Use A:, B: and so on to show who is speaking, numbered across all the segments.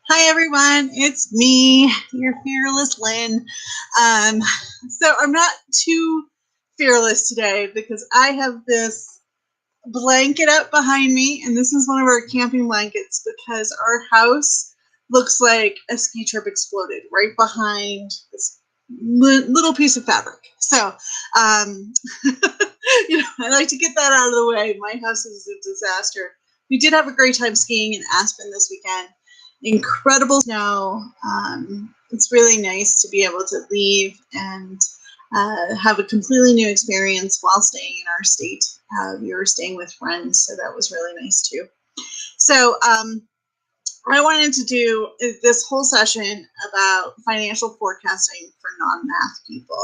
A: Hi everyone, it's me, your fearless Lynn. Um, so I'm not too fearless today because I have this blanket up behind me, and this is one of our camping blankets because our house looks like a ski trip exploded right behind this little piece of fabric. So, um, I like to get that out of the way. My house is a disaster. We did have a great time skiing in Aspen this weekend. Incredible snow. It's really nice to be able to leave and have a completely new experience while staying in our state. We were staying with friends, so that was really nice too. So I wanted to do this whole session about financial forecasting for non-math people.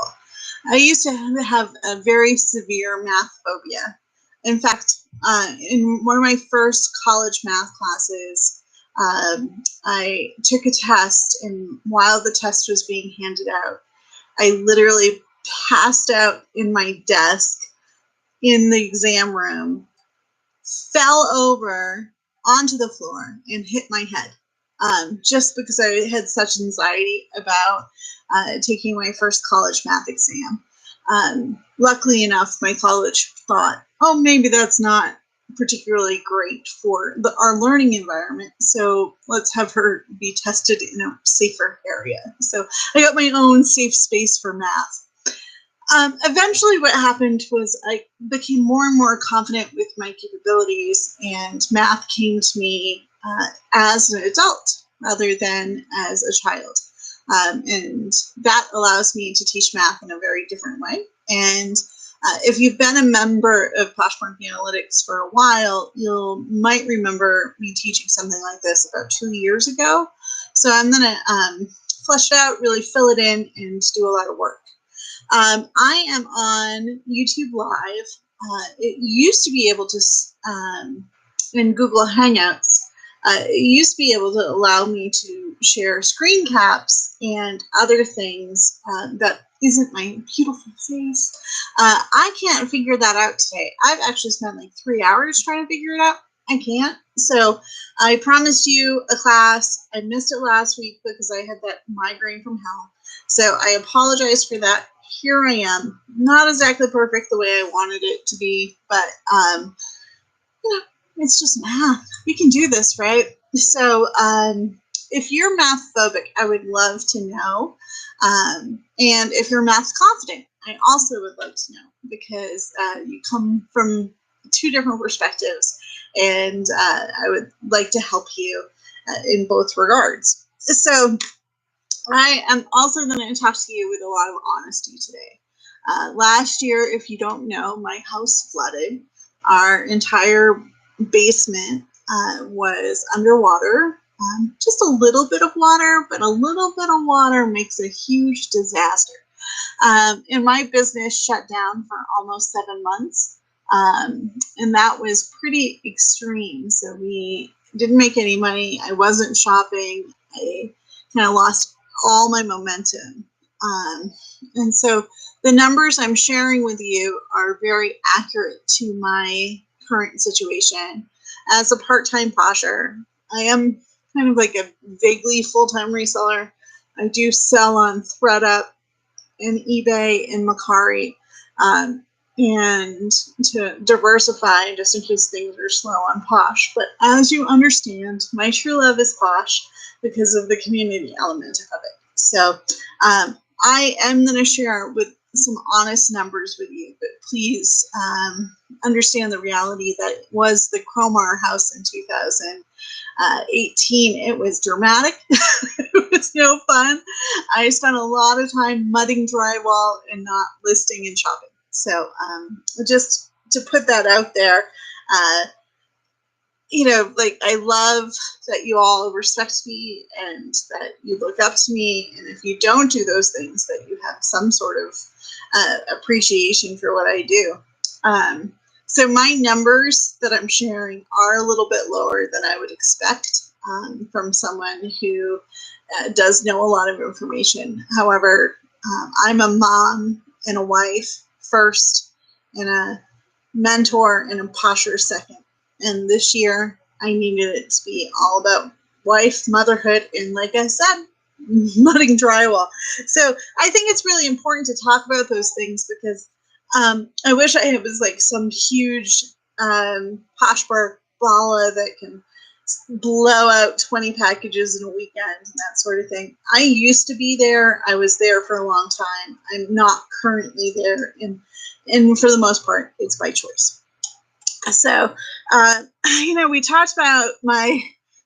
A: I used to have a very severe math phobia. In fact, in one of my first college math classes, I took a test, and while the test was being handed out, I literally passed out in my desk in the exam room, fell over onto the floor, and hit my head. Just because I had such anxiety about taking my first college math exam. Luckily enough, my college thought, oh, maybe that's not particularly great for our learning environment, so let's have her be tested in a safer area. So I got my own safe space for math. Eventually, what happened was I became more and more confident with my capabilities, and math came to me as an adult rather than as a child. And that allows me to teach math in a very different way. And if you've been a member of Poshmark Analytics for a while, you might remember me teaching something like this about 2 years ago. So I'm going to flesh it out, really fill it in, and do a lot of work. I am on YouTube Live. It used to be able to, in Google Hangouts, it used to be able to allow me to share screen caps and other things that isn't my beautiful face. I can't figure that out today. I've actually spent like 3 hours trying to figure it out. I can't. So I promised you a class. I missed it last week because I had that migraine from hell. So I apologize for that. Here I am. Not exactly perfect the way I wanted it to be, but it's just math. We can do this, right? So if you're math phobic, I would love to know. And if you're math confident, I also would love to know, because you come from two different perspectives, and I would like to help you in both regards. So I am also going to talk to you with a lot of honesty today. Last year, if you don't know, my house flooded. Our entire basement was underwater. Just a little bit of water, but a little bit of water makes a huge disaster. And my business shut down for almost 7 months. And that was pretty extreme. So we didn't make any money. I wasn't shopping. I kind of lost all my momentum. And so the numbers I'm sharing with you are very accurate to my current situation. As a part-time posher, I am kind of like a vaguely full-time reseller. I do sell on ThreadUp and eBay and Mercari, and to diversify just in case things are slow on Posh. But as you understand, my true love is Posh because of the community element of it. So I am going to share with some honest numbers with you, but please understand the reality that it was the Cromar house in 2018. It was dramatic. It was no fun. I spent a lot of time mudding drywall and not listing and shopping. So just to put that out there, like, I love that you all respect me and that you look up to me. And if you don't do those things, that you have some sort of appreciation for what I do. So my numbers that I'm sharing are a little bit lower than I would expect from someone who does know a lot of information. However, I'm a mom and a wife first, and a mentor and a posher second. And this year, I needed it to be all about wife, motherhood, and like I said, mudding drywall. So I think it's really important to talk about those things because I wish I was like some huge Poshmark bala that can blow out 20 packages in a weekend and that sort of thing. I used to be there. I was there for a long time. I'm not currently there, and for the most part, it's by choice. So, we talked about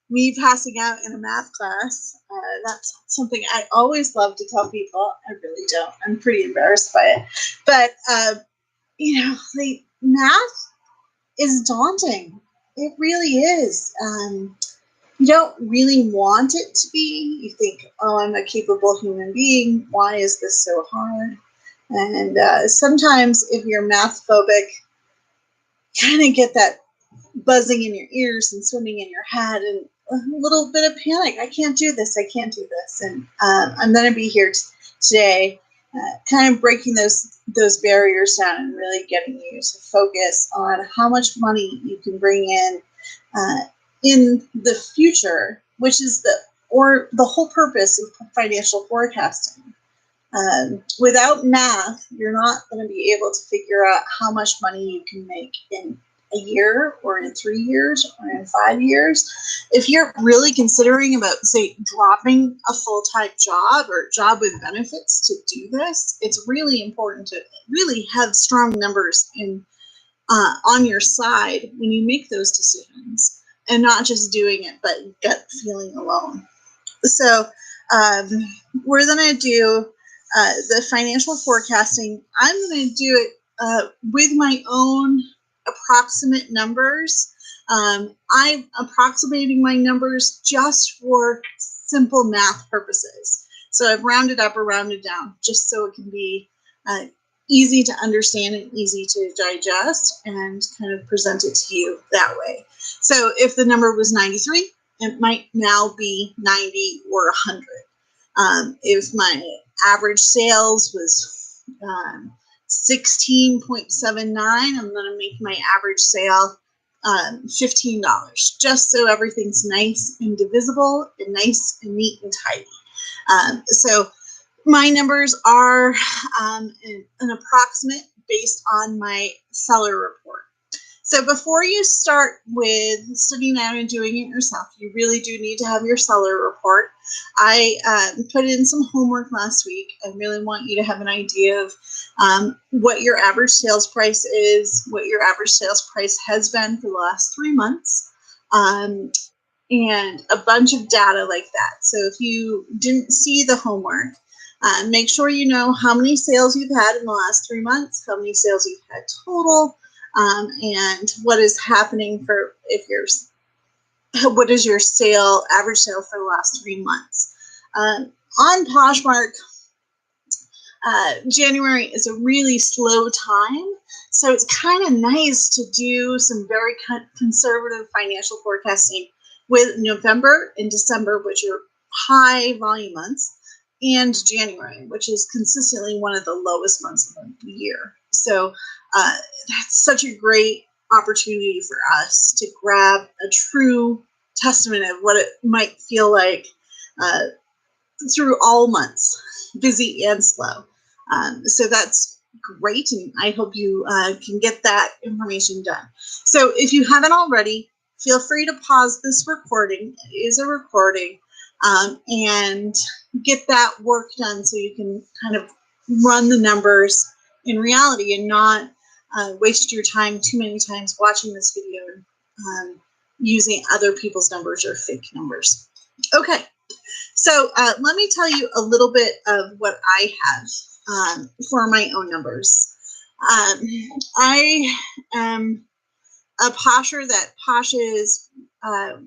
A: me passing out in a math class. That's something I always love to tell people. I really don't. I'm pretty embarrassed by it. But, the math is daunting. It really is. You don't really want it to be. You think, oh, I'm a capable human being. Why is this so hard? And sometimes if you're math phobic, kind of get that buzzing in your ears and swimming in your head and a little bit of panic. I can't do this. I can't do this. And I'm going to be here today kind of breaking those barriers down and really getting you to focus on how much money you can bring in the future, which is the whole purpose of financial forecasting. Without math, you're not going to be able to figure out how much money you can make in a year or in 3 years or in 5 years. If you're really considering about, say, dropping a full-time job or job with benefits to do this, it's really important to really have strong numbers on your side when you make those decisions and not just doing it, but gut feeling alone. So we're going to do the financial forecasting. I'm going to do it with my own approximate numbers. I'm approximating my numbers just for simple math purposes. So I've rounded up or rounded down just so it can be easy to understand and easy to digest and kind of present it to you that way. So if the number was 93, it might now be 90 or 100. If my average sales was 16.79, I'm going to make my average sale $15, just so everything's nice and divisible and nice and neat and tidy. So my numbers are an approximate based on my seller report. So before you start with studying out and doing it yourself, you really do need to have your seller report. I put in some homework last week. I really want you to have an idea of what your average sales price is, what your average sales price has been for the last 3 months, and a bunch of data like that. So if you didn't see the homework, make sure you know how many sales you've had in the last 3 months, how many sales you've had total, and what is happening what is your average sale for the last 3 months. On Poshmark, January is a really slow time, so it's kind of nice to do some very conservative financial forecasting with November and December, which are high volume months, and January, which is consistently one of the lowest months of the year. So that's such a great opportunity for us to grab a true testament of what it might feel like through all months, busy and slow. So that's great, and I hope you can get that information done. So if you haven't already, feel free to pause this recording. It is a recording, and get that work done so you can kind of run the numbers in reality and not waste your time too many times watching this video and using other people's numbers or fake numbers. Okay, so let me tell you a little bit of what I have for my own numbers. I am a posher that poshes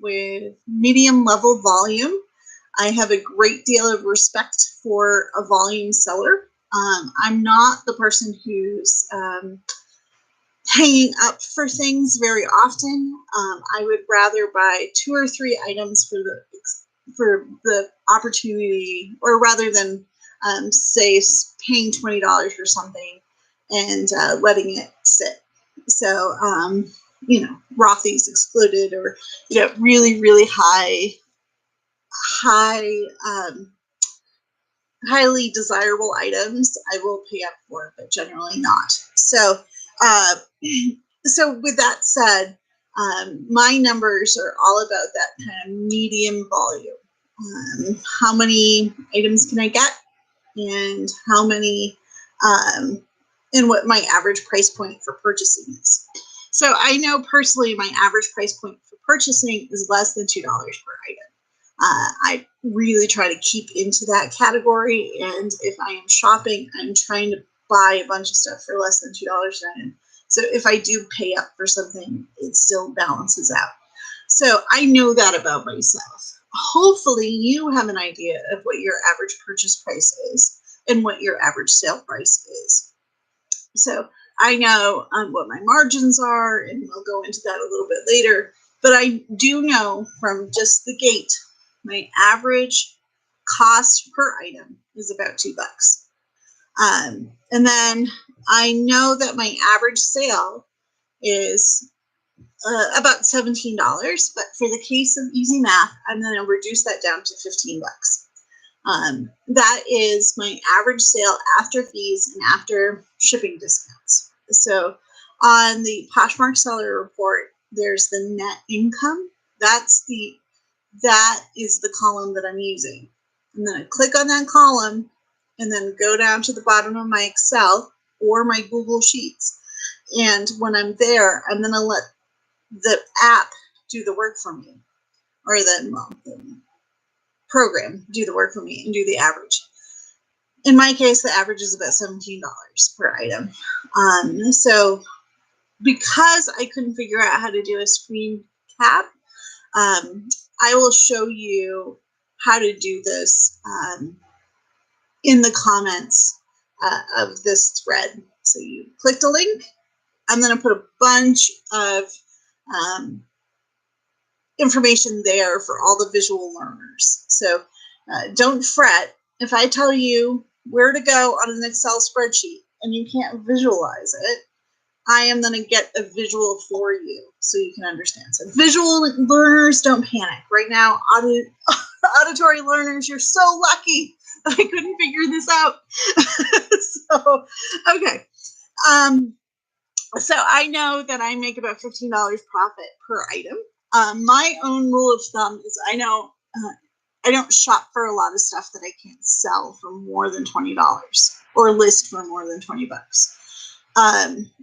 A: with medium level volume. I have a great deal of respect for a volume seller. I'm not the person who's hanging up for things very often. I would rather buy 2 or 3 items for the opportunity, or rather than say paying $20 for something and letting it sit. So Rothy's excluded, or really, really high high, highly desirable items, I will pay up for, but generally not. So, uh, so with that said, my numbers are all about that kind of medium volume. How many items can I get, and how many, and what my average price point for purchasing is. So I know personally my average price point for purchasing is less than $2 per item. I really try to keep into that category, and if I am shopping, I'm trying to buy a bunch of stuff for less than $2 an item. So if I do pay up for something, it still balances out. So I know that about myself. Hopefully you have an idea of what your average purchase price is and what your average sale price is. So I know what my margins are, and we'll go into that a little bit later. But I do know from just the gate, my average cost per item is about $2. And then I know that my average sale is about $17. But for the case of easy math, I'm going to reduce that down to $15. That is my average sale after fees and after shipping discounts. So on the Poshmark seller report, there's the net income. That is the column that I'm using. And then I click on that column and then go down to the bottom of my Excel or my Google Sheets. And when I'm there, I'm going to let the app do the work for me, or the program do the work for me and do the average. In my case, the average is about $17 per item. So because I couldn't figure out how to do a screen cap, I will show you how to do this in the comments of this thread. So you click the link. I'm going to put a bunch of information there for all the visual learners. So don't fret if I tell you where to go on an Excel spreadsheet and you can't visualize it. I am going to get a visual for you so you can understand. So visual learners, don't panic. Right now, auditory learners, you're so lucky that I couldn't figure this out. So, okay. So I know that I make about $15 profit per item. My own rule of thumb is I know I don't shop for a lot of stuff that I can't sell for more than $20 or list for more than $20.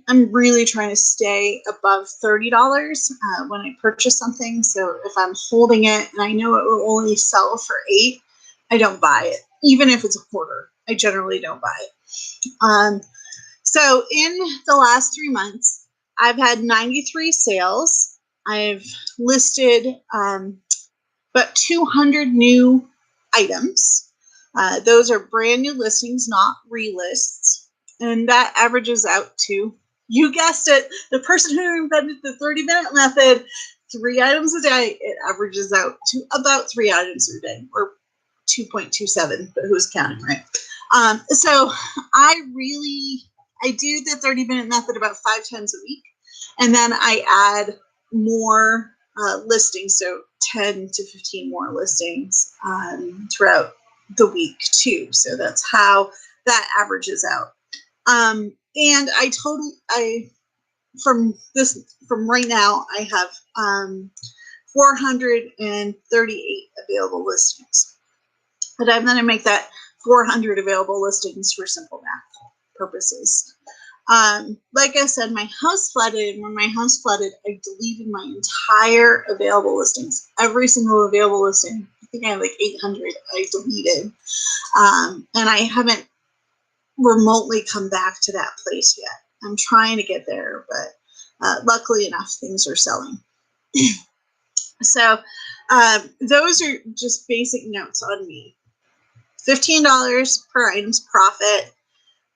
A: I'm really trying to stay above $30 when I purchase something. So if I'm holding it and I know it will only sell for $8, I don't buy it. Even if it's a quarter, I generally don't buy it. So in the last 3 months, I've had 93 sales. I've listed about 200 new items. Those are brand new listings, not relists. And that averages out to, you guessed it, the person who invented the 30-minute method, 3 items a day. It averages out to about 3 items a day, or 2.27, but who's counting, right? So I do the 30-minute method about 5 times a week. And then I add more listings, so 10 to 15 more listings throughout the week too. So that's how that averages out. And from right now, I have 438 available listings. But I'm going to make that 400 available listings for simple math purposes. Like I said, my house flooded, and when my house flooded, I deleted my entire available listings. Every single available listing, I think I have like 800 I deleted. And I haven't remotely come back to that place yet. I'm trying to get there, but luckily enough, things are selling. So those are just basic notes on me. $15 per item's profit.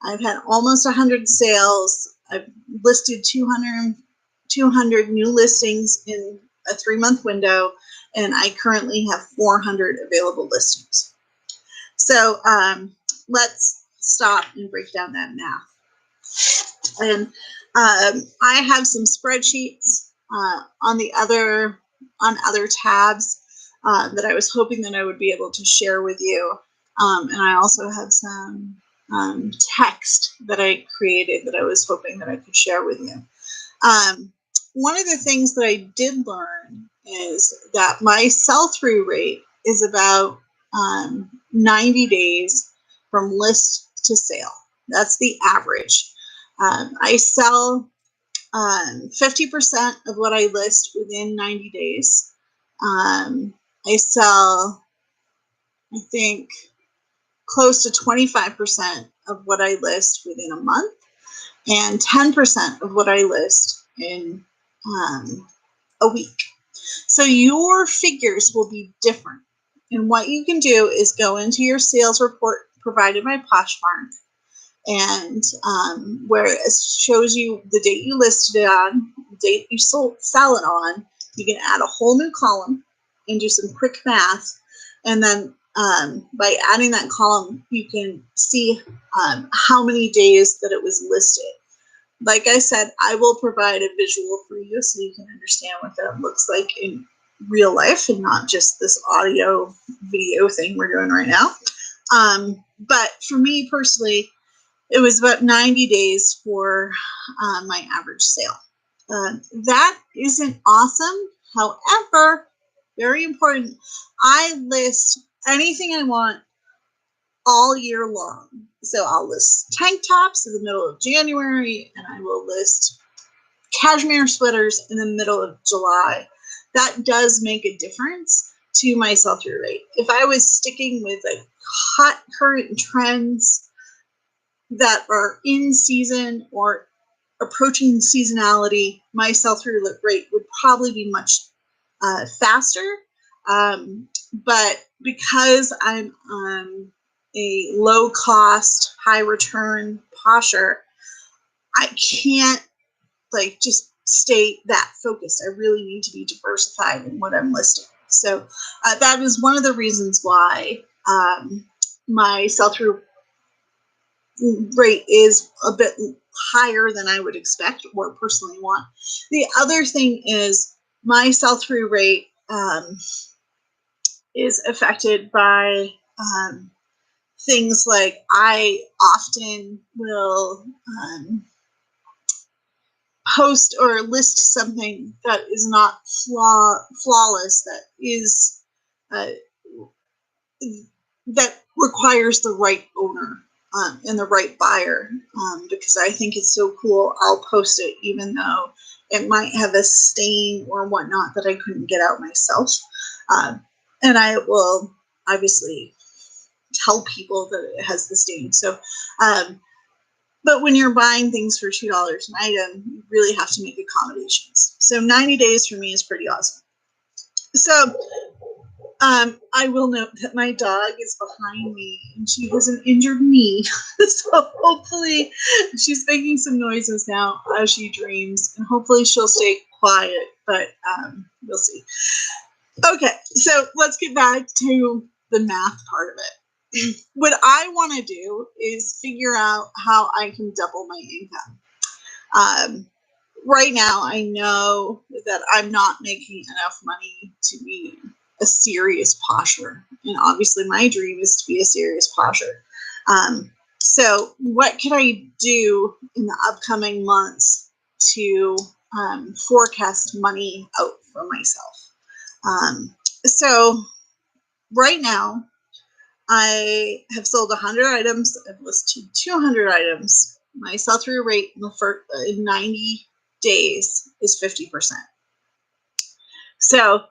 A: I've had almost 100 sales. I've listed 200 new listings in a 3-month window, and I currently have 400 available listings. So let's stop and break down that math. And I have some spreadsheets on other tabs that I was hoping that I would be able to share with you. And I also have some text that I created that I was hoping that I could share with you. One of the things that I did learn is that my sell-through rate is about 90 days from list to sale. That's the average. I sell 50% of what I list within 90 days. I sell, I think, close to 25% of what I list within a month, and 10% of what I list in a week. So your figures will be different. And what you can do is go into your sales report provided by Poshmark, and where it shows you the date you listed it on, the date you sell it on. You can add a whole new column and do some quick math. And then by adding that column, you can see how many days that it was listed. Like I said, I will provide a visual for you so you can understand what that looks like in real life and not just this audio video thing we're doing right now. But for me personally, it was about 90 days for my average sale. That isn't awesome. However, very important, I list anything I want all year long. So I'll list tank tops in the middle of January, and I will list cashmere sweaters in the middle of July. That does make a difference to my sell-through rate. If I was sticking with like hot current trends that are in season or approaching seasonality, my sell-through rate would probably be much faster. But because I'm a low-cost, high-return posher, I can't like just stay that focused. I really need to be diversified in what I'm listing. So that is one of the reasons why my sell-through rate is a bit higher than I would expect or personally want. The other thing is my sell-through rate is affected by things like I often will post or list something that is not flawless, that is that requires the right owner and the right buyer, because I think it's so cool. I'll post it even though it might have a stain or whatnot that I couldn't get out myself. And I will obviously tell people that it has the stain. So, but when you're buying things for $2 an item, you really have to make accommodations. So 90 days for me is pretty awesome. So I will note that my dog is behind me and she has an injured knee. So hopefully she's making some noises now as she dreams, and hopefully she'll stay quiet, but we'll see. Okay, so let's get back to the math part of it. What I want to do is figure out how I can double my income. Right now, I know that I'm not making enough money to be a serious posher. And obviously my dream is to be a serious posher. So what can I do in the upcoming months to forecast money out for myself? So right now, I have sold 100 items. I've listed 200 items. My sell-through rate in the first 90 days is 50%. So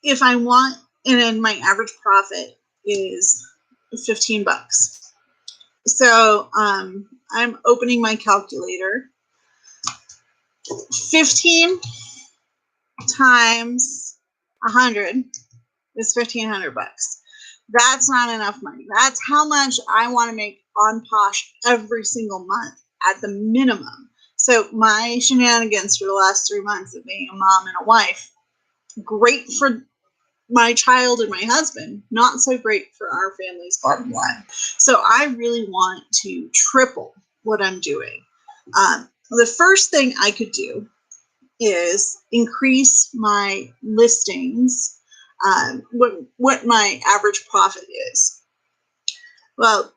A: if I want, and then my average profit is 15 bucks. So I'm opening my calculator. 15 times 100 is 1,500 bucks. That's not enough money. That's how much I want to make on Posh every single month at the minimum. So my shenanigans for the last 3 months of being a mom and a wife, great for my child and my husband, not so great for our family's bottom line. So I really want to triple what I'm doing. The first thing I could do is increase my listings what my average profit is. Well,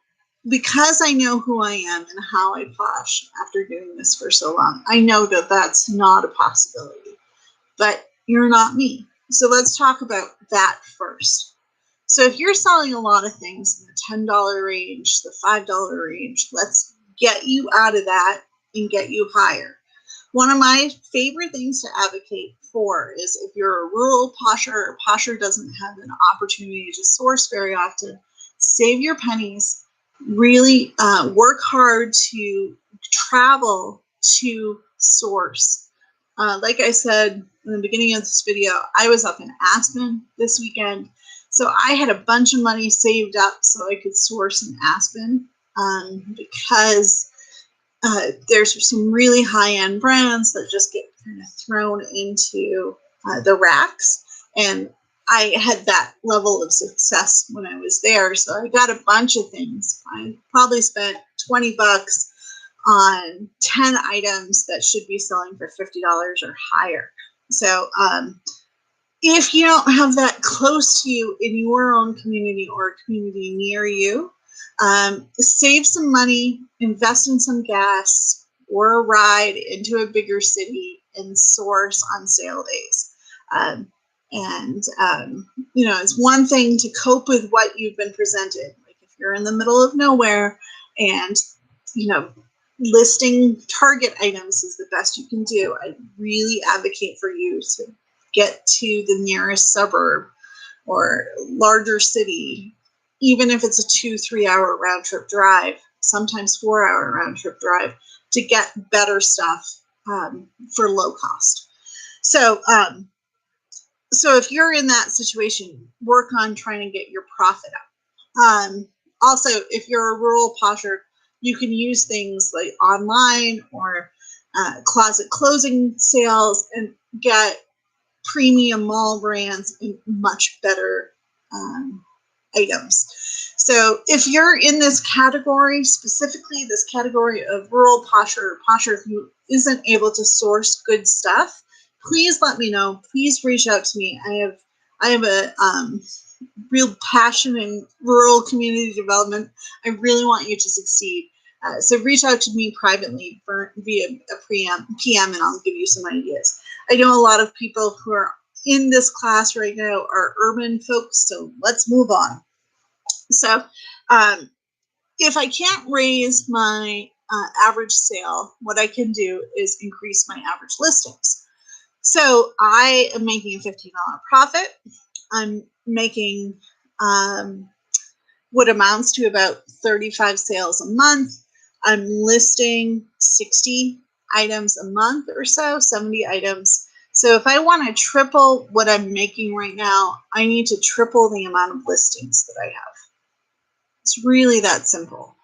A: because I know who I am and how I posh after doing this for so long, I know that that's not a possibility. But you're not me. So let's talk about that first. So if you're selling a lot of things in the $10 range, the $5 range, let's get you out of that and get you higher. One of my favorite things to advocate for is if you're a rural posher or posher doesn't have an opportunity to source very often, save your pennies, really work hard to travel to source. Like I said in the beginning of this video, I was up in Aspen this weekend. So I had a bunch of money saved up so I could source in Aspen because there's some really high-end brands that just get kind of thrown into the racks. And I had that level of success when I was there. So I got a bunch of things. I probably spent $20 on 10 items that should be selling for $50 or higher. So if you don't have that close to you in your own community or a community near you, save some money, invest in some gas or a ride into a bigger city and source on sale days. It's one thing to cope with what you've been presented. Like if you're in the middle of nowhere and, listing Target items is the best you can do. I really advocate for you to get to the nearest suburb or larger city, even if it's a 2-3 hour round trip drive, sometimes 4-hour round trip drive, to get better stuff for low cost. So if you're in that situation, work on trying to get your profit up. Also, if you're a rural posher, you can use things like online or closet closing sales and get premium mall brands and much better items. So if you're in this category, specifically this category of rural posher or posher who isn't able to source good stuff, please let me know. Please reach out to me. I have a real passion in rural community development. I really want you to succeed. So reach out to me privately via a PM and I'll give you some ideas. I know a lot of people who are in this class right now are urban folks, so let's move on. So if I can't raise my average sale, what I can do is increase my average listings. So I am making a $15 profit. I'm making what amounts to about 35 sales a month. I'm listing 60 items a month or so, 70 items. So if I want to triple what I'm making right now, I need to triple the amount of listings that I have. It's really that simple.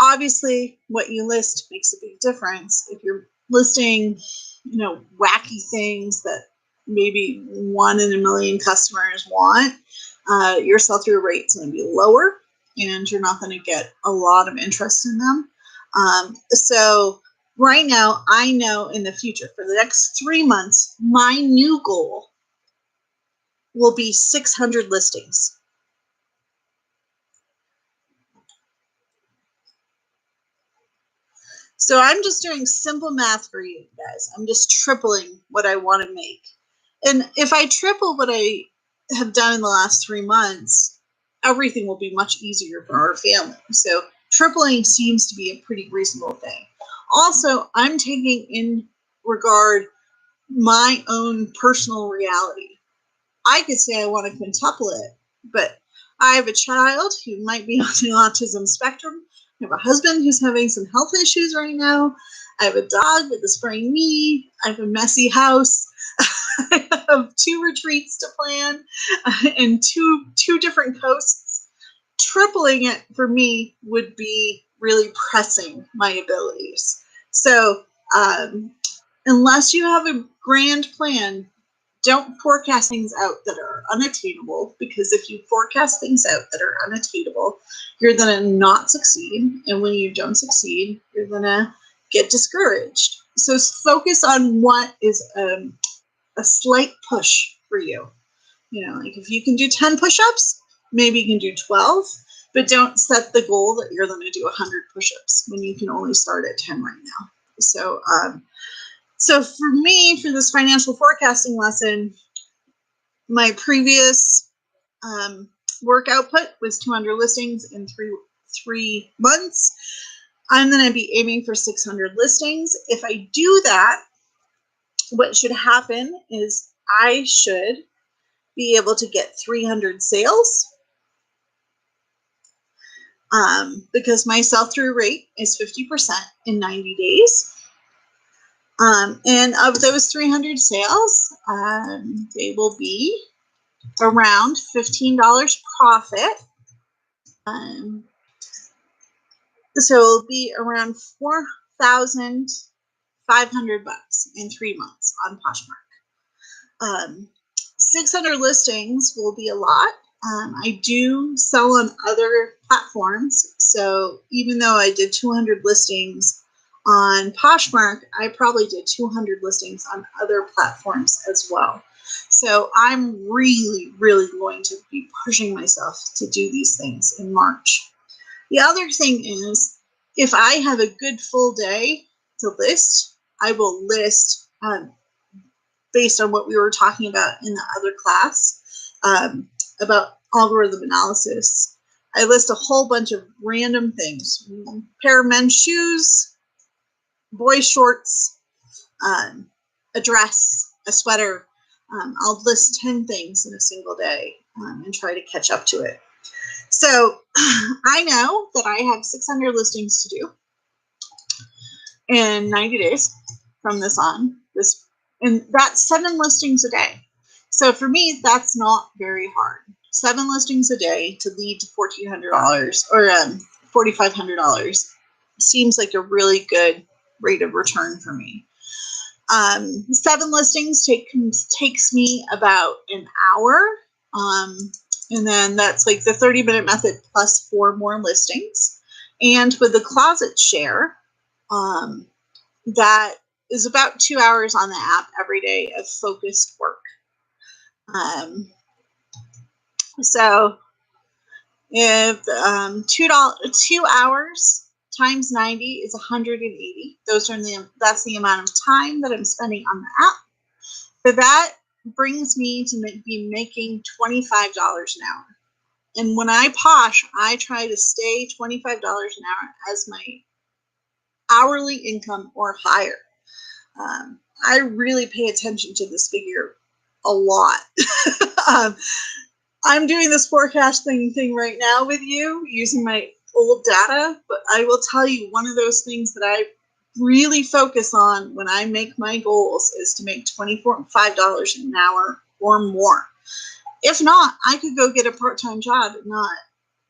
A: Obviously, what you list makes a big difference. If you're listing, wacky things that maybe 1 in a million customers want, your sell-through rate is going to be lower and you're not going to get a lot of interest in them. So right now, I know in the future, for the next 3 months, my new goal will be 600 listings. So I'm just doing simple math for you guys. I'm just tripling what I want to make. And if I triple what I have done in the last 3 months, everything will be much easier for our family. So tripling seems to be a pretty reasonable thing. Also, I'm taking in regard my own personal reality. I could say I want to quintuple it, but I have a child who might be on the autism spectrum. I have a husband who's having some health issues right now. I have a dog with a sprained knee. I have a messy house. I have 2 retreats to plan and two different coasts. Tripling it for me would be really pressing my abilities. So unless you have a grand plan, don't forecast things out that are unattainable, because if you forecast things out that are unattainable, you're going to not succeed. And when you don't succeed, you're going to get discouraged. So focus on what is a slight push for you. Like if you can do 10 push-ups, maybe you can do 12, but don't set the goal that you're going to do 100 push-ups when you can only start at 10 right now. So for me, for this financial forecasting lesson, my previous work output was 200 listings in three months. I'm going to be aiming for 600 listings. If I do that, what should happen is I should be able to get 300 sales because my sell-through rate is 50% in 90 days. And of those 300 sales, they will be around $15 profit. So it'll be around $4,500 in 3 months on Poshmark. 600 listings will be a lot. I do sell on other platforms. So even though I did 200 listings on Poshmark, I probably did 200 listings on other platforms as well. So I'm really, really going to be pushing myself to do these things in March. The other thing is, if I have a good full day to list, I will list based on what we were talking about in the other class about algorithm analysis. I list a whole bunch of random things: a pair of men's shoes, boy shorts, a dress, a sweater. I'll list 10 things in a single day and try to catch up to it. So I know that I have 600 listings to do in 90 days from this on. And that's 7 listings a day. So for me, that's not very hard. 7 listings a day to lead to $1,400 or $4,500 seems like a really good rate of return for me. 7 listings takes me about an hour. And then that's like the 30-minute method plus 4 more listings. And with the closet share, that is about 2 hours on the app every day of focused work. So if 2 hours times 90 is 180. That's the amount of time that I'm spending on the app. So that brings me to be making $25 an hour. And when I posh, I try to stay $25 an hour as my hourly income or higher. I really pay attention to this figure a lot. I'm doing this forecasting thing right now with you using my old data, but I will tell you one of those things that I really focus on when I make my goals is to make $25 an hour or more. If not, I could go get a part-time job and not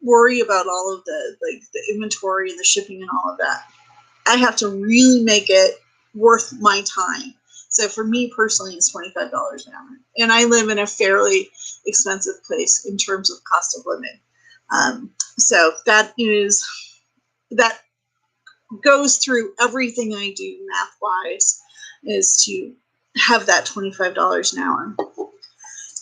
A: worry about all of the inventory and the shipping and all of that. I have to really make it worth my time. So for me personally, it's $25 an hour. And I live in a fairly expensive place in terms of cost of living. So that goes through everything I do math-wise, is to have that $25 an hour.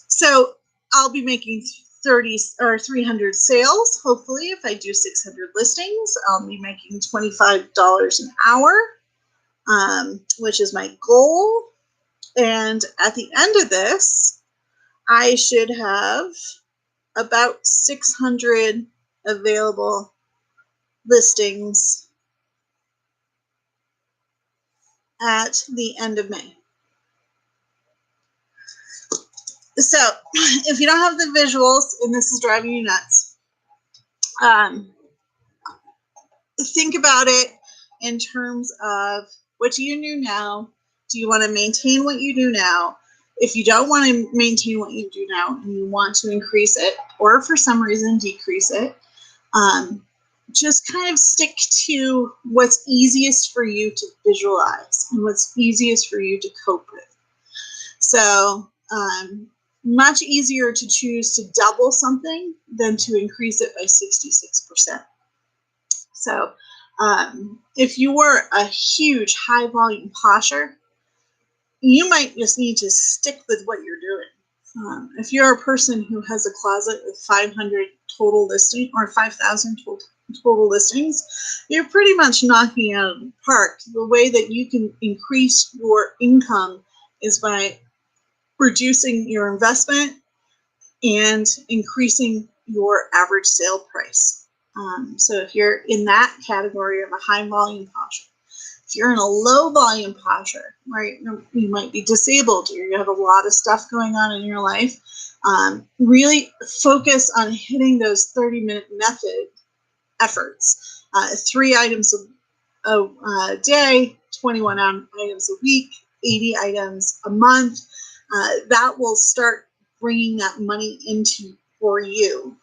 A: So I'll be making 300 sales, hopefully. If I do 600 listings, I'll be making $25 an hour, which is my goal. And at the end of this, I should have about 600 available listings at the end of May. So if you don't have the visuals and this is driving you nuts, think about it in terms of, what do you do now? Do you want to maintain what you do now? If you don't want to maintain what you do now and you want to increase it, or for some reason decrease it, just kind of stick to what's easiest for you to visualize and what's easiest for you to cope with. So much easier to choose to double something than to increase it by 66%. So if you were a huge high volume posher, you might just need to stick with what you're doing If you're a person who has a closet with 500 total listing or 5,000 total listings, you're pretty much knocking out of the park. The way that you can increase your income is by reducing your investment and increasing your average sale price. So if you're in that category of a high volume posher, if you're in a low volume posher, right, you might be disabled or you have a lot of stuff going on in your life, really focus on hitting those 30-minute method efforts. 3 items a day, 21 items a week, 80 items a month. That will start bringing that money into for you.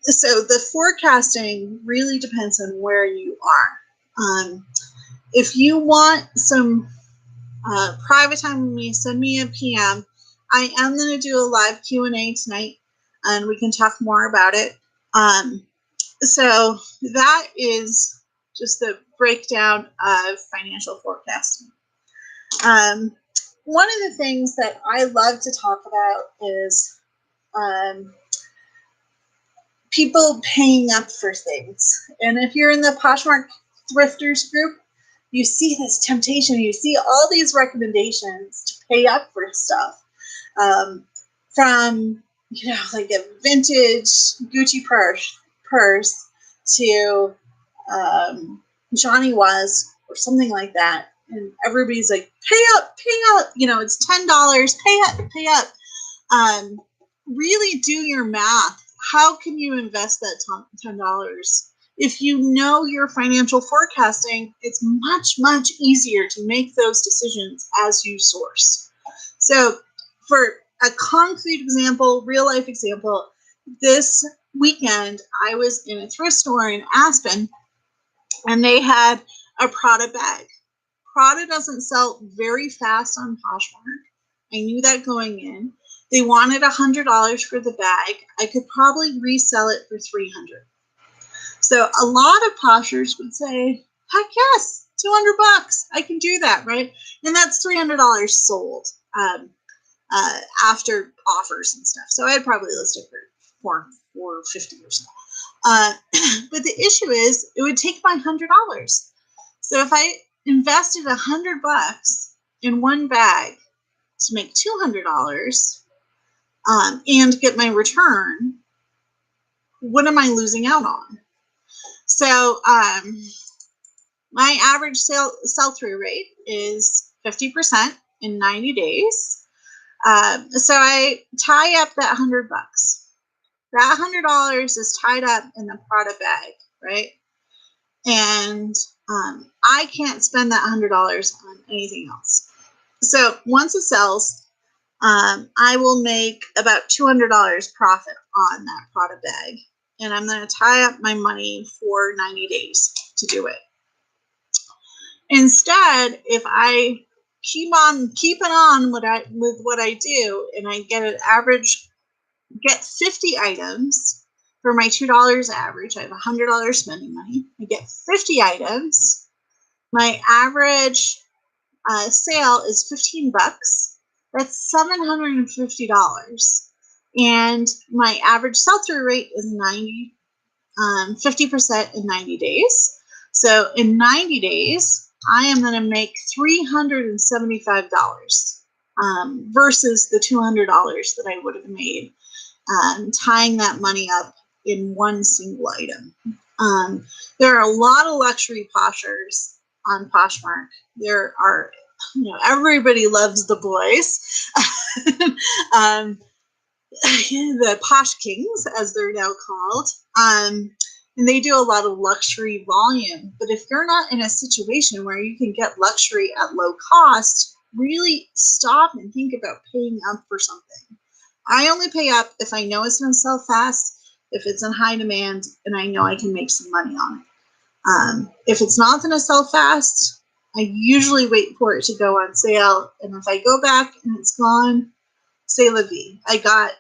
A: So the forecasting really depends on where you are. If you want some private time with me, send me a PM. I am going to do a live Q&A tonight, and we can talk more about it. So that is just the breakdown of financial forecasting. One of the things that I love to talk about is people paying up for things. And if you're in the Poshmark Thrifters group, you see this temptation. You see all these recommendations to pay up for stuff. From, like a vintage Gucci purse to Johnny Was or something like that. And everybody's like, pay up, it's $10, pay up. Really do your math. How can you invest that $10? If you know your financial forecasting, it's much, much easier to make those decisions as you source. So for a concrete example, real life example, this weekend I was in a thrift store in Aspen and they had a Prada bag. Prada doesn't sell very fast on Poshmark. I knew that going in. They wanted $100 for the bag. I could probably resell it for $300. So a lot of poshers would say, heck yes, $200. I can do that, right? And that's $300 sold after offers and stuff. So I'd probably list it for $450 or so. But the issue is it would take my $100. So if I invested $100 in one bag to make $200 and get my return, what am I losing out on? So my average sell-through rate is 50% in 90 days. So I tie up that $100. That $100 is tied up in the Prada bag, right? And I can't spend that $100 on anything else. So once it sells, I will make about $200 profit on that Prada bag. And I'm going to tie up my money for 90 days to do it. Instead, if I keep on keeping on with what I do, and I get 50 items for my $2 average, I have $100 spending money. I get 50 items. My average sale is $15. That's $750. And my average sell-through rate is 50% in 90 days. So in 90 days, I am going to make $375 versus the $200 that I would have made tying that money up in one single item. There are a lot of luxury poshers on Poshmark. There are, everybody loves the boys. The Posh Kings, as they're now called. And they do a lot of luxury volume. But if you're not in a situation where you can get luxury at low cost, really stop and think about paying up for something. I only pay up if I know it's going to sell fast, if it's in high demand, and I know I can make some money on it. If it's not going to sell fast, I usually wait for it to go on sale. And if I go back and it's gone, c'est la vie. I got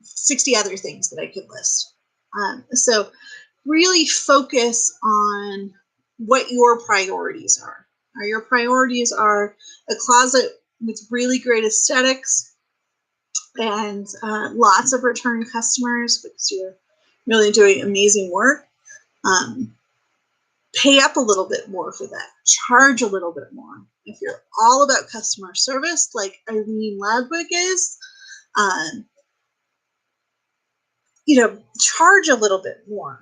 A: 60 other things that I could list. So really focus on what your priorities are. Your priorities are a closet with really great aesthetics, and lots of return customers because you're really doing amazing work. Pay up a little bit more for that. Charge a little bit more. If you're all about customer service, like Irene Ladwick is, charge a little bit more.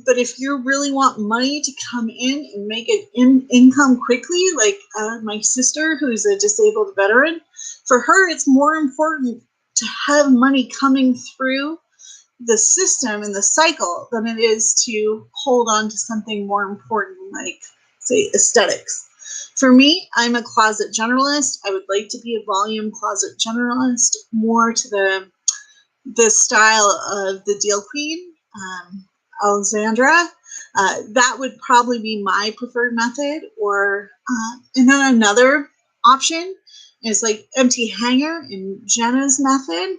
A: But if you really want money to come in and make it income quickly, like my sister, who's a disabled veteran, for her, it's more important to have money coming through the system and the cycle than it is to hold on to something more important, like, say, aesthetics. For me, I'm a closet generalist. I would like to be a volume closet generalist, more to the style of the Deal Queen, Alexandra. That would probably be my preferred method. And then another option is like Empty Hanger in Jenna's method.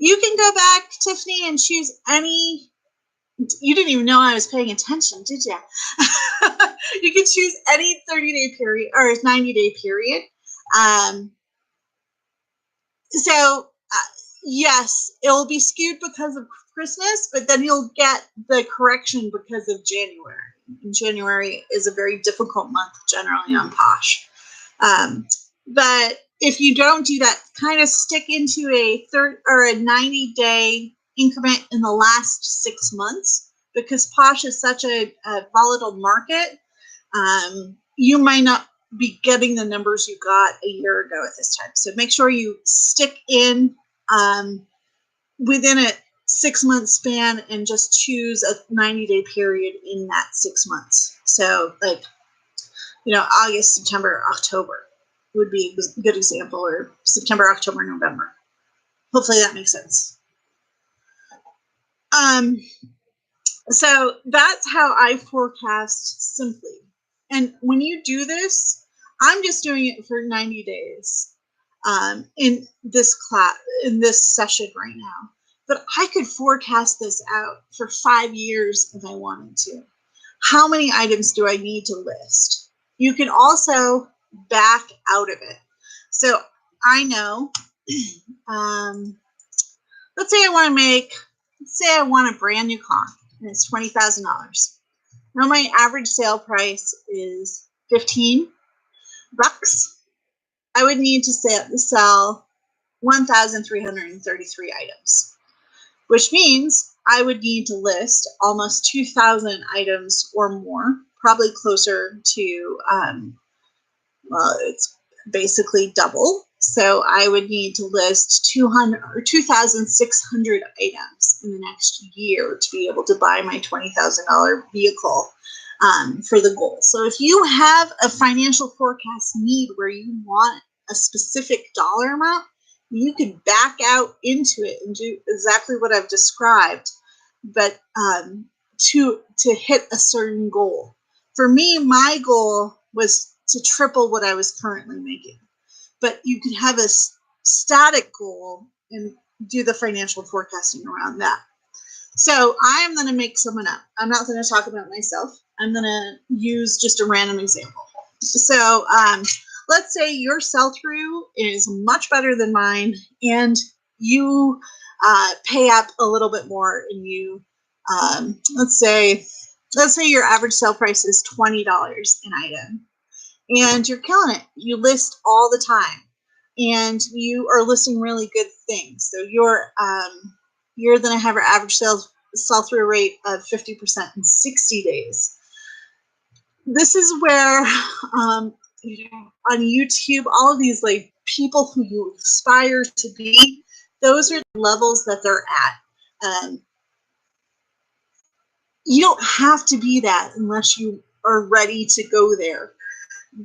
A: You can go back, Tiffany, and choose any. You didn't even know I was paying attention, did you? You can choose any 30-day period or 90-day period. Yes, it will be skewed because of Christmas, but then you'll get the correction because of January. And January is a very difficult month generally on Posh. But if you don't do that, kind of stick into a 90-day increment in the last 6 months, because Posh is such a volatile market. You might not be getting the numbers you got a year ago at this time. So make sure you stick in within a 6-month span and just choose a 90-day period in that 6 months. So like, August, September, October would be a good example, or September, October, November. Hopefully that makes sense. So that's how I forecast simply. And when you do this, I'm just doing it for 90 days in this class, in this session right now. But I could forecast this out for 5 years if I wanted to. How many items do I need to list? You can also back out of it. So I know, let's say I want a brand new car and it's $20,000. Now my average sale price is $15. I would need to sell 1,333 items, which means I would need to list almost 2,000 items or more, probably closer to, it's basically double. So I would need to list 2,600 items in the next year to be able to buy my $20,000 vehicle for the goal. So if you have a financial forecast need where you want a specific dollar amount, you could back out into it and do exactly what I've described, but to hit a certain goal. For me, my goal was to triple what I was currently making. But you could have a static goal and do the financial forecasting around that. So I am going to make someone up. I'm not going to talk about myself. I'm going to use just a random example. So let's say your sell-through is much better than mine, and you pay up a little bit more, and you let's say your average sale price is $20 an item, and you're killing it. You list all the time, and you are listing really good things. So you're going to have your average sell-through rate of 50% in 60 days. This is where on YouTube, all of these like people who you aspire to be, those are the levels that they're at. You don't have to be that unless you are ready to go there.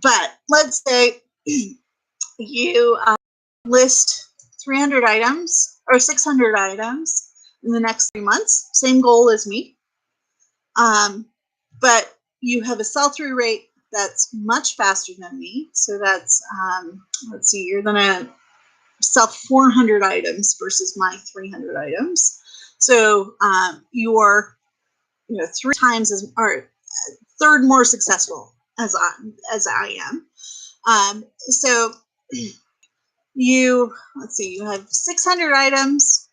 A: But let's say you list 300 items or 600 items in the next 3 months, same goal as me. But you have a sell-through rate that's much faster than me. So that's, let's see, you're going to sell 400 items versus my 300 items. So you're 3 times or third more successful as I am. So let's see, you have 600 items,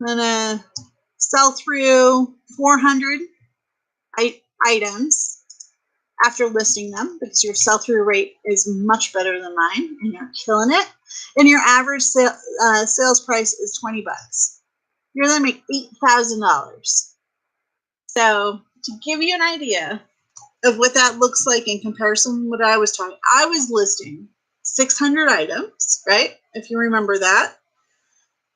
A: gonna sell through 400 items after listing them, because your sell-through rate is much better than mine and you're killing it. And your average sales price is 20 bucks. You're gonna make $8,000. So to give you an idea of what that looks like in comparison to what I was talking, I was listing 600 items, right? If you remember that.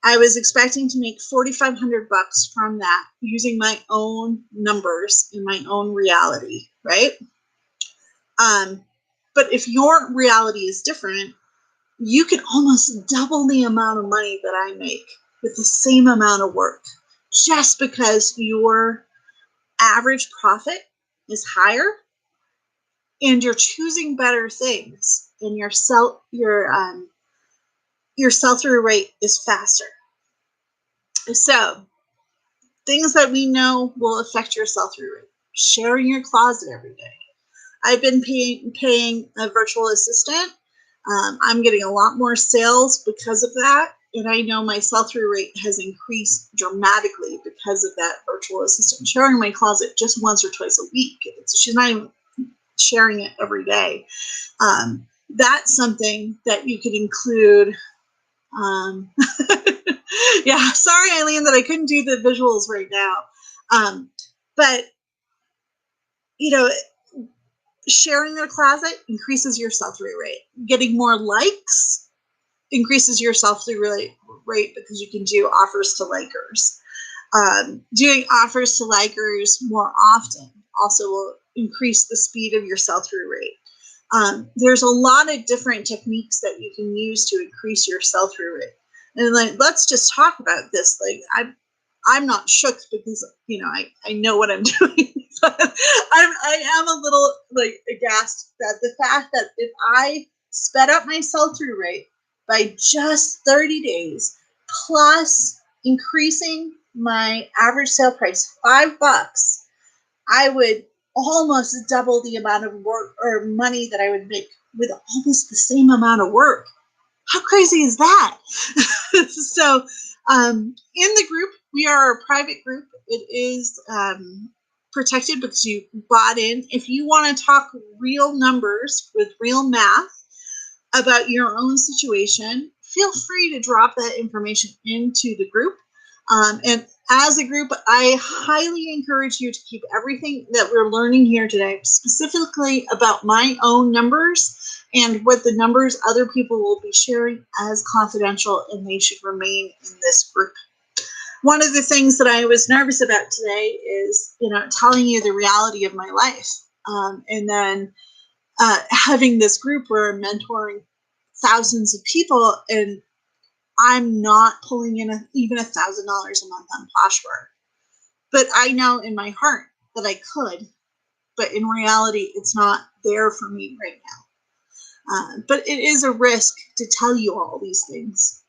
A: I was expecting to make 4,500 bucks from that using my own numbers in my own reality, right? But if your reality is different, you can almost double the amount of money that I make with the same amount of work, just because your average profit is higher and you're choosing better things, and your sell-through rate is faster. So things that we know will affect your sell-through rate: sharing your closet every day. I've been paying a virtual assistant. I'm getting a lot more sales because of that. And I know my sell-through rate has increased dramatically because of that virtual assistant. Sharing my closet just once or twice a week. She's not even sharing it every day. That's something that you could include. Yeah, sorry, Eileen, that I couldn't do the visuals right now. But, sharing your closet increases your sell-through rate. Getting more likes increases your sell-through rate because you can do offers to likers. Doing offers to likers more often also will increase the speed of your sell-through rate. There's a lot of different techniques that you can use to increase your sell-through rate. And let's just talk about this. I'm not shook because I know what I'm doing. But I am a little aghast that the fact that if I sped up my sell-through rate by just 30 days, plus increasing my average sale price $5, I would almost double the amount of work or money that I would make with almost the same amount of work. How crazy is that? So in the group, we are a private group. It is protected because you bought in. If you want to talk real numbers with real math about your own situation, feel free to drop that information into the group. And as a group, I highly encourage you to keep everything that we're learning here today, specifically about my own numbers and what the numbers other people will be sharing, as confidential, and they should remain in this group. One of the things that I was nervous about today is, telling you the reality of my life. And then having this group where I'm mentoring thousands of people, and I'm not pulling in even $1,000 a month on Poshmark. But I know in my heart that I could, but in reality, it's not there for me right now. But it is a risk to tell you all these things.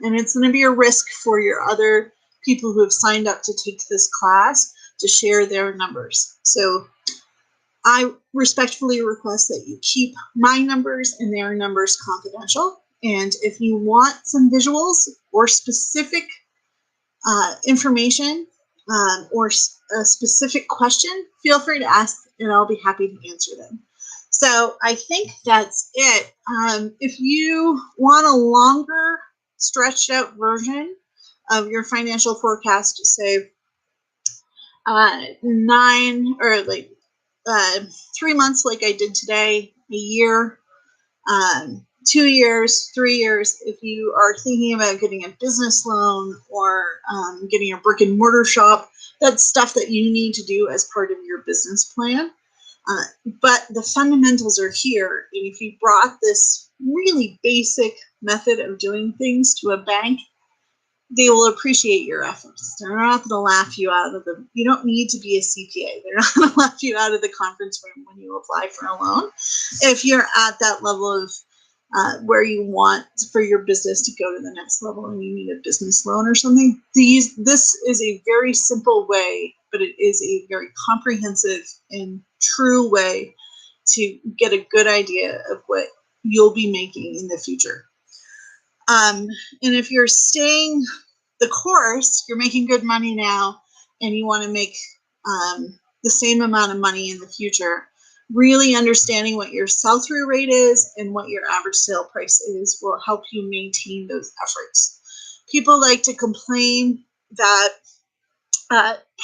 A: And it's going to be a risk for your other people who have signed up to take this class to share their numbers. So I respectfully request that you keep my numbers and their numbers confidential. And if you want some visuals or specific information or a specific question, feel free to ask and I'll be happy to answer them. So I think that's it. If you want a longer, stretched out version of your financial forecast, say 3 months like I did today, a year, 2 years, 3 years, if you are thinking about getting a business loan or getting a brick and mortar shop, that's stuff that you need to do as part of your business plan. But the fundamentals are here. And if you brought this really basic method of doing things to a bank, they will appreciate your efforts. They're not going to laugh you out of the, you don't need to be a CPA. They're not going to laugh you out of the conference room when you apply for a loan. If you're at that level of where you want for your business to go to the next level and you need a business loan or something, this is a very simple way, but it is a very comprehensive and true way to get a good idea of what you'll be making in the future. And if you're staying the course, you're making good money now, and you want to make the same amount of money in the future, really understanding what your sell-through rate is and what your average sale price is will help you maintain those efforts. People like to complain that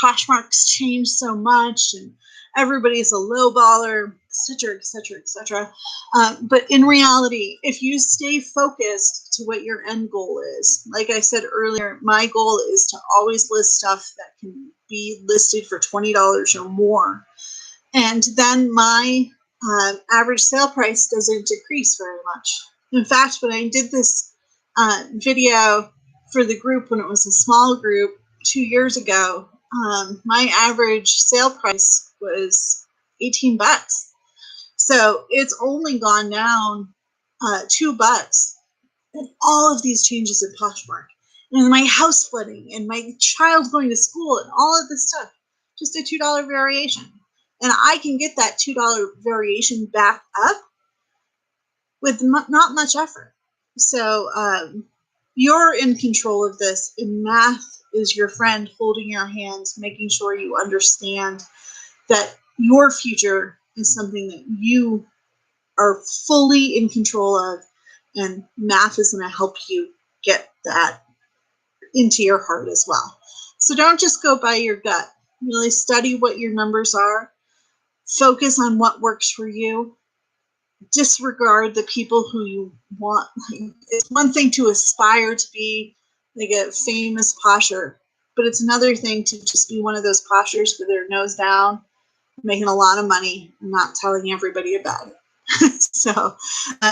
A: Poshmark's changed so much and everybody's a lowballer, et cetera, et cetera. But in reality, if you stay focused to what your end goal is, like I said earlier, my goal is to always list stuff that can be listed for $20 or more. And then my average sale price doesn't decrease very much. In fact, when I did this video for the group, when it was a small group 2 years ago, my average sale price was 18 bucks. So it's only gone down $2. And all of these changes at Poshmark, and my house flooding, and my child going to school, and all of this stuff, just a $2 variation. And I can get that $2 variation back up with not much effort. So you're in control of this, and math is your friend holding your hands, making sure you understand that your future is something that you are fully in control of, and math is going to help you get that into your heart as well. So don't just go by your gut. Really study what your numbers are. Focus on what works for you. Disregard the people who you want. It's one thing to aspire to be like a famous posher, but it's another thing to just be one of those poshers with their nose down, making a lot of money and not telling everybody about it. So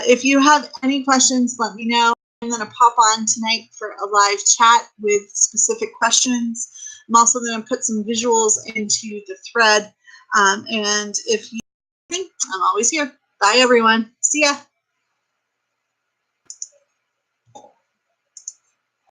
A: if you have any questions, let me know. I'm going to pop on tonight for a live chat with specific questions. I'm also going to put some visuals into the thread. And if you think, I'm always here. Bye, everyone. See ya.